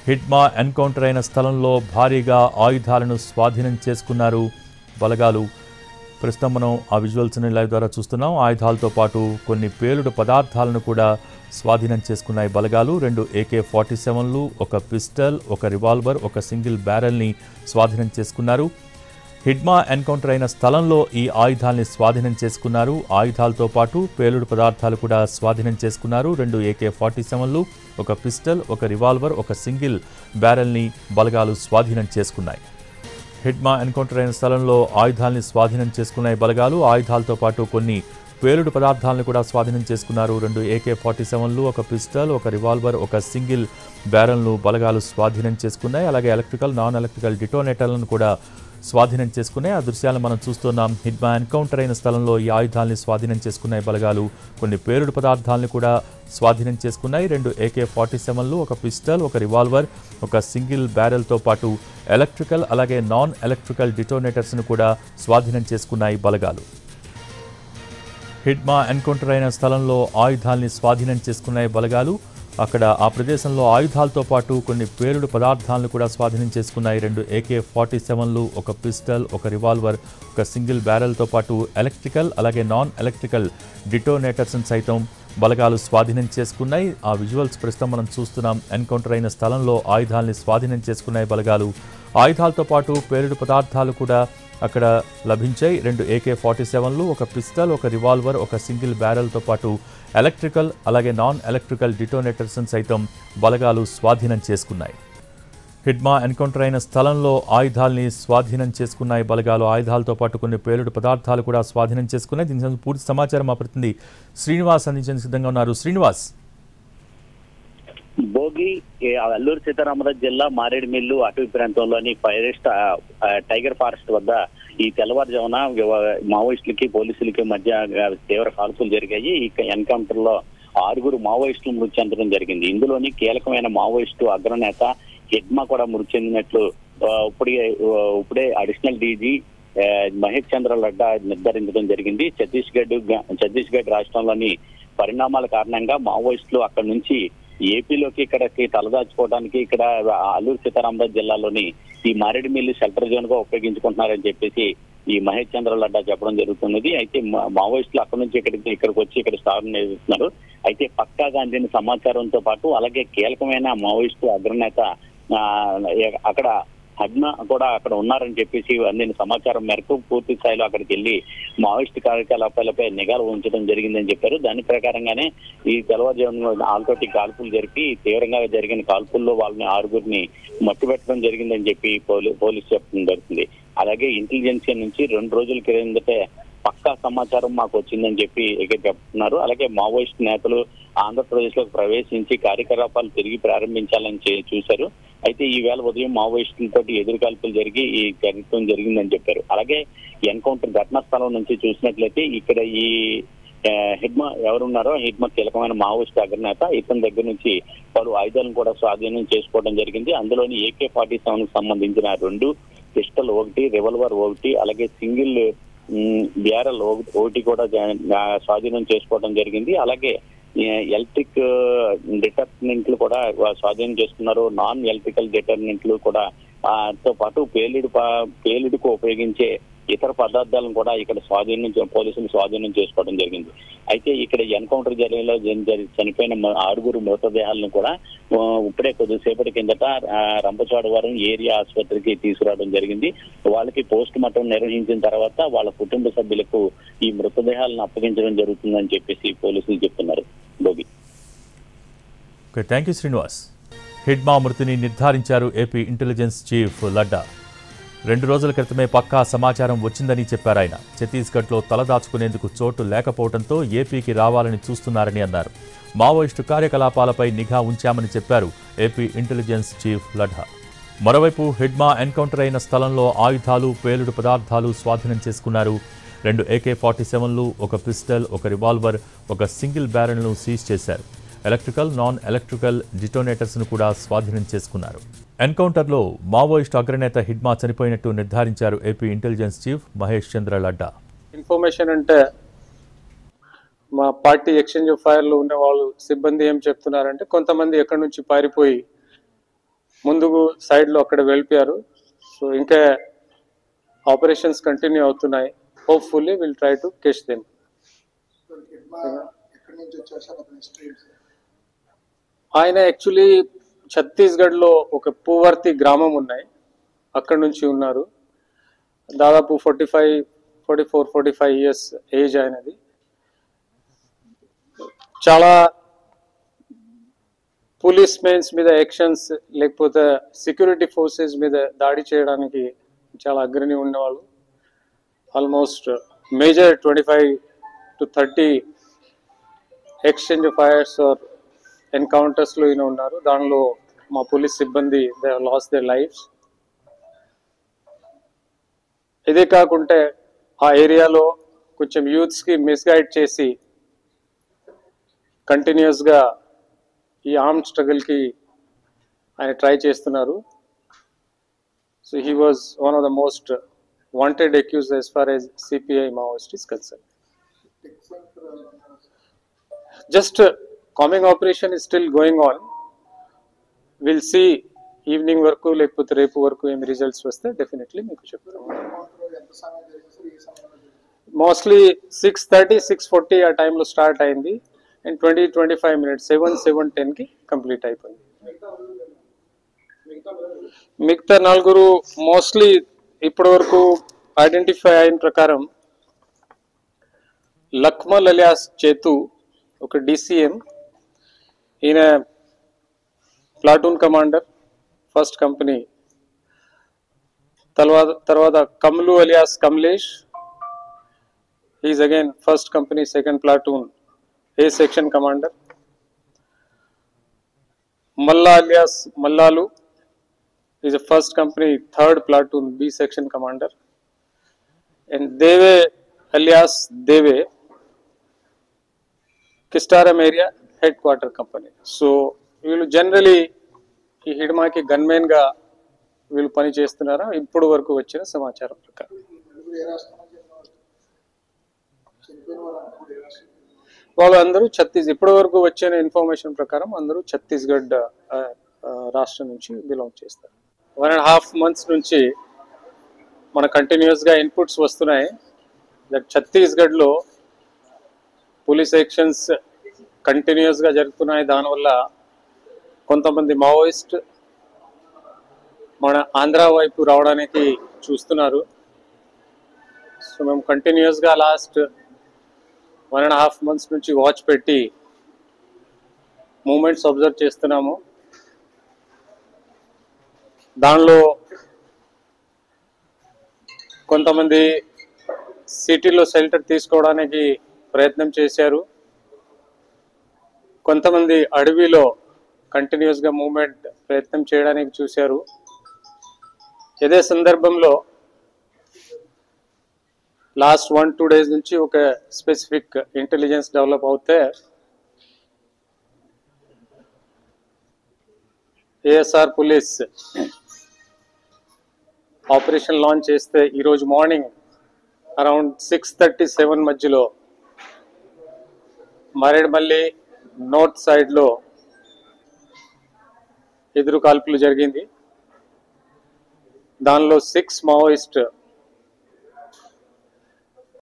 Hidma encounter అయిన స్థలంలో భారీగా ఆయుధాలను స్వాధీనం చేసుకున్నారు బలగాలు. ప్రస్తుతం మనం ఆ విజువల్స్ని లైవ్ ద్వారా చూస్తున్నాం. ఆయుధాలతో పాటు కొన్ని పేలుడు పదార్థాలను కూడా స్వాధీనం చేసుకున్నాయి బలగాలు. 2 AK-47లు, ఒక పిస్టల్, ఒక రివాల్వర్, ఒక సింగిల్ బ్యారెల్ని స్వాధీనం చేసుకున్నారు. హిడ్మా ఎన్కౌంటర్ అయిన స్థలంలో ఈ ఆయుధాల్ని స్వాధీనం చేసుకున్నారు. ఆయుధాలతో పాటు పేలుడు పదార్థాలు కూడా స్వాధీనం చేసుకున్నారు. 2 AK-47లు, ఒక పిస్టల్, ఒక రివాల్వర్, ఒక సింగిల్ బ్యారెల్ని బలగాలు స్వాధీనం చేసుకున్నాయి. హిడ్మా ఎన్కౌంటర్ అయిన స్థలంలో ఆయుధాల్ని స్వాధీనం చేసుకున్నాయి బలగాలు. ఆయుధాలతో పాటు కొన్ని పేలుడు పదార్థాలను కూడా స్వాధీనం చేసుకున్నారు. 2 AK-47లు, ఒక పిస్టల్, ఒక రివాల్వర్, ఒక సింగిల్ బ్యారెల్ను బలగాలు స్వాధీనం చేసుకున్నాయి. అలాగే ఎలక్ట్రికల్, నాన్ ఎలక్ట్రికల్ డిటోనేటర్లను కూడా స్వాధీనం చేసుకున్నాయి. ఆ దృశ్యాలను మనం చూస్తున్నాం. హిడ్మా ఎన్కౌంటర్ అయిన స్థలంలో ఈ ఆయుధాల్ని స్వాధీనం చేసుకున్నాయి బలగాలు. కొన్ని పేలుడు పదార్థాలను కూడా స్వాధీనం చేసుకున్నాయి. 2 AK-47లు, ఒక పిస్టల్, ఒక రివాల్వర్, ఒక సింగిల్ బ్యారెల్తో పాటు ఎలక్ట్రికల్ అలాగే నాన్ ఎలక్ట్రికల్ డిటోనేటర్స్ను కూడా స్వాధీనం చేసుకున్నాయి బలగాలు. హిడ్మా ఎన్కౌంటర్ అయిన స్థలంలో ఆయుధాల్ని స్వాధీనం చేసుకున్నాయి బలగాలు. అక్కడ ఆ ప్రదేశంలో ఆయుధాలతో పాటు కొన్ని పేలుడు పదార్థాలను కూడా స్వాధీనం చేసుకున్నాయి. 2 AK-47లు, ఒక పిస్టల్, ఒక రివాల్వర్, ఒక సింగిల్ బ్యారెల్తో పాటు ఎలక్ట్రికల్ అలాగే నాన్ ఎలక్ట్రికల్ డిటోనేటర్స్ని సైతం బలగాలు స్వాధీనం చేసుకున్నాయి. ఆ విజువల్స్ ప్రస్తుతం మనం చూస్తున్నాం. ఎన్కౌంటర్ అయిన స్థలంలో ఆయుధాల్ని స్వాధీనం చేసుకున్నాయి బలగాలు. ఆయుధాలతో పాటు పేలుడు పదార్థాలు కూడా అక్కడ లభించాయి. 2 AK-47లు, ఒక పిస్టల్, ఒక రివాల్వర్, ఒక సింగిల్ బ్యారెల్తో పాటు ఎలక్ట్రికల్ అలాగే నాన్ ఎలక్ట్రికల్ డిటోనేటర్స్ని సైతం బలగాలు స్వాధీనం చేసుకున్నాయి. హిడ్మా ఎన్కౌంటర్ అయిన స్థలంలో ఆయుధాల్ని స్వాధీనం చేసుకున్నాయి బలగాలు. ఆయుధాలతో పాటు కొన్ని పేలుడు పదార్థాలు కూడా స్వాధీనం చేసుకున్నాయి. దీనికి పూర్తి సమాచారం మా ప్రతినిధి శ్రీనివాస్ అందించేందుకు సిద్ధంగా ఉన్నారు. శ్రీనివాస్, భోగి అల్లూరు సీతారామరాజు జిల్లా మారేడుమిల్లు అటవీ ప్రాంతంలోని ఫారెస్ట్ టైగర్ ఫారెస్ట్ వద్ద ఈ తెల్లవారుజామున మావోయిస్టులకి పోలీసులకి మధ్య తీవ్ర కాల్పులు జరిగాయి. ఈ ఎన్కౌంటర్ లో 6 మావోయిస్టులు మృతి చెందడం జరిగింది. ఇందులోని కీలకమైన మావోయిస్టు అగ్రనేత హిడ్మా కూడా మృతి చెందినట్లు ఇప్పుడే అడిషనల్ డీజీ మహేష్ చంద్ర లడ్డా నిర్ధారించడం జరిగింది. ఛత్తీస్గఢ్ రాష్ట్రంలోని పరిణామాల కారణంగా మావోయిస్టులు అక్కడి నుంచి ఏపీలోకి ఇక్కడికి తలదాచుకోవడానికి ఇక్కడ అల్లూరు సీతారామరాజు జిల్లాలోని ఈ మారేడుమిల్లి షెల్టర్ జోన్ గా ఉపయోగించుకుంటున్నారని చెప్పేసి ఈ మహేష్ చంద్ర లడ్డా చెప్పడం జరుగుతున్నది. అయితే మావోయిస్టులు అక్కడి నుంచి ఇక్కడికి వచ్చి ఇక్కడ స్థానం నిర్వహిస్తున్నారు. అయితే పక్కాగా అందిన సమాచారంతో పాటు అలాగే కీలకమైన మావోయిస్టు అగ్రనేత అక్కడ హిడ్మా కూడా అక్కడ ఉన్నారని చెప్పేసి అందిన సమాచారం మేరకు పూర్తి స్థాయిలో అక్కడికి వెళ్లి మావోయిస్టు కార్యకలాపాలపై నిఘా ఉంచడం జరిగిందని చెప్పారు. దాని ప్రకారంగానే ఈ తెల్లవారుజామున వాళ్ళతోటి కాల్పులు జరిపి తీవ్రంగా జరిగిన కాల్పుల్లో వాళ్ళని 6గురిని మట్టుబెట్టడం జరిగిందని చెప్పి పోలీసు చెప్పడం జరుగుతుంది. అలాగే ఇంటెలిజెన్సీ నుంచి 2 రోజుల క్రిందటే పక్కా సమాచారం మాకు వచ్చిందని చెప్పి చెప్తున్నారు. అలాగే మావోయిస్టు నేతలు ఆంధ్రప్రదేశ్ లోకి ప్రవేశించి కార్యకలాపాలు తిరిగి ప్రారంభించాలని చూశారు. అయితే ఈ వేళ ఉదయం మావోయిస్టులతో ఎదురుకాల్పులు జరిగి ఈ కార్యక్రమం జరిగిందని చెప్పారు. అలాగే ఎన్కౌంటర్ ఘటనా స్థలం నుంచి చూసినట్లయితే ఇక్కడ ఈ హిడ్మా ఎవరున్నారో హిడ్మా కీలకమైన మావోయిస్టు అగ్రనేత ఇతని దగ్గర నుంచి పలు ఆయుధాలను కూడా స్వాధీనం చేసుకోవడం జరిగింది. అందులోని AK-47కు సంబంధించిన 2 పిస్టల్ 1, రివాల్వర్ 1, అలాగే సింగిల్ బ్యారెల్ 1 కూడా స్వాధీనం చేసుకోవడం జరిగింది. అలాగే ఎలక్ట్రిక్ డిటర్మినెంట్లు కూడా స్వాధీనం చేసుకున్నారు. నాన్ ఎలక్ట్రికల్ డిటర్మినెంట్లు కూడా తో పాటు పేలుడుకు ఉపయోగించే ఇతర పదార్థాలను కూడా ఇక్కడ పోలీసులు స్వాధీనం చేసుకోవడం జరిగింది. అయితే ఇక్కడ ఎన్కౌంటర్ జరిగిలో చనిపోయిన 6 మృతదేహాలను కూడా ఇప్పుడే కొద్దిసేపటి కిందట రంపచోడవరం ఏరియా ఆసుపత్రికి తీసుకురావడం జరిగింది. వాళ్ళకి పోస్ట్ మార్టం నిర్వహించిన తర్వాత వాళ్ళ కుటుంబ సభ్యులకు ఈ మృతదేహాలను అప్పగించడం జరుగుతుందని చెప్పేసి పోలీసులు చెప్తున్నారు. Bhogi, thank you Srinivas. హిడ్మా మృతిని నిర్ధారించారు ఏపీ ఇంటెలిజెన్స్ చీఫ్ లడ్డా. 2 రోజుల క్రితమే పక్కా సమాచారం వచ్చిందని చెప్పారు ఆయన. ఛత్తీస్గఢ్లో తలదాచుకునేందుకు చోటు లేకపోవడంతో ఏపీకి రావాలని చూస్తున్నారని అన్నారు. మావోయిస్టు కార్యకలాపాలపై నిఘా ఉంచామని చెప్పారు ఏపీ ఇంటెలిజెన్స్ చీఫ్ లడ్డా. మరోవైపు హిడ్మా ఎన్కౌంటర్ అయిన స్థలంలో ఆయుధాలు, పేలుడు పదార్థాలు స్వాధీనం చేసుకున్నారు. 2 AK-47లు, ఒక పిస్టల్, ఒక రివాల్వర్, ఒక సింగిల్ బ్యారెల్ను సీజ్ చేశారు. ఎలక్ట్రికల్, నాన్ ఎలక్ట్రికల్ డిటోనేటర్స్ను కూడా స్వాధీనం చేసుకున్నారు. ఎన్కౌంటర్లో మావోయిస్టు అగ్రనేత హిడ్మా చనిపోయినట్టు నిర్ధారించారు ఏపీ ఇంటెలిజెన్స్ చీఫ్ మహేష్ చంద్ర లడ్డా. ఇన్ఫర్మేషన్ అంటే మా పార్టీ ఎక్స్చేంజ్ ఆఫ్ ఫైర్లో ఉన్న వాళ్ళు సిబ్బంది ఏం చెప్తున్నారంటే కొంతమంది ఎక్కడి నుంచి పారిపోయి ముందుకు సైడ్లో అక్కడ వెళ్ళిపోయారు. సో ఇంకా ఆపరేషన్స్ కంటిన్యూ అవుతున్నాయి. Hopefully will try to catch them. ఆయన యాక్చువల్లీ ఛత్తీస్గఢ్లో ఒక పూవర్తి గ్రామం ఉన్నాయి, అక్కడ నుంచి ఉన్నారు. దాదాపు 44-45 ఇయర్స్ ఏజ్ అయినది. చాలా పోలీస్ మెన్స్ మీద యాక్షన్స్ లేకపోతే సెక్యూరిటీ ఫోర్సెస్ మీద దాడి చేయడానికి చాలా అగ్రణి ఉన్నవాళ్ళు. Almost major 25 to 30 exchange of fires or ఎన్కౌంటర్స్లో ఈయన ఉన్నారు. దానిలో మా పోలీస్ సిబ్బంది దే లాస్ట్ దేర్ లైఫ్స్. ఇదే కాకుంటే ఆ ఏరియాలో కొంచెం యూత్స్కి మిస్గైడ్ చేసి కంటిన్యూస్గా ఈ ఆర్మ్డ్ స్ట్రగుల్కి ఆయన ట్రై చేస్తున్నారు. So he was one of the most wanted accused as far as CPI Maoist is concerned. Just combing operation is still going on. We'll see evening వరకు లేకపోతే రేపు వరకు ఏమి రిజల్ట్స్ వస్తే డెఫినెట్లీ మీకు చెప్తాము. మోస్ట్లీ 6:30, 6:40 ఆ టైంలో స్టార్ట్ అయింది అండ్ 20-25 minutes 7-10కి కంప్లీట్ అయిపోయింది. మిగతా నలుగురు మోస్ట్లీ ఇప్పటి వరకు ఐడెంటిఫై అయిన ప్రకారం లక్మల్ అలియాస్ చేతు ఒక DCM, ఈయన ప్లాటూన్ కమాండర్ ఫస్ట్ కంపెనీ. తర్వాత Kamlu alias Kamlesh, is again first company second platoon A section commander. Malla alias Mallalu is a first company third platoon B section commander. And Deve alias Deve Kistaram area head quarter company. So వీళ్ళు generally ఈ హిడ్మాకి గన్మెన్గా వీళ్ళు పని చేస్తున్నారా ఇప్పుడు వరకు వచ్చిన సమాచారం ప్రకారం. వాళ్ళు అందరూ ఇప్పటి వరకు వచ్చిన ఇన్ఫర్మేషన్ ప్రకారం అందరూ ఛత్తీస్గఢ్ రాష్ట్రం నుంచి బిలాంగ్ చేస్తారు. 1.5 months నుంచి మన కంటిన్యూస్గా ఇన్పుట్స్ వస్తున్నాయి దట్ ఛత్తీస్గఢ్లో పోలీస్ యాక్షన్స్ కంటిన్యూస్గా జరుగుతున్నాయి. దానివల్ల కొంతమంది మావోయిస్ట్ మన ఆంధ్ర వైపు రావడానికి చూస్తున్నారు. సో మేము కంటిన్యూస్గా లాస్ట్ 1.5 months నుంచి వాచ్ పెట్టి మూమెంట్స్ అబ్జర్వ్ చేస్తున్నాము. దానిలో కొంతమంది సిటీలో షెల్టర్ తీసుకోవడానికి ప్రయత్నం చేశారు, కొంతమంది అడవిలో కంటిన్యూస్గా మూవ్మెంట్ ప్రయత్నం చేయడానికి చూశారు. ఇదే సందర్భంలో లాస్ట్ 1-2 days నుంచి ఒక స్పెసిఫిక్ ఇంటెలిజెన్స్ డెవలప్ అవుతే ASR పోలీస్ ఆపరేషన్ లాంచ్ చేస్తే ఈరోజు మార్నింగ్ అరౌండ్ 6:30-7 మధ్యలో మరేడ్మల్లి నార్త్ సైడ్లో ఎదురు కాల్పులు జరిగింది. దానిలో 6 మావోయిస్ట్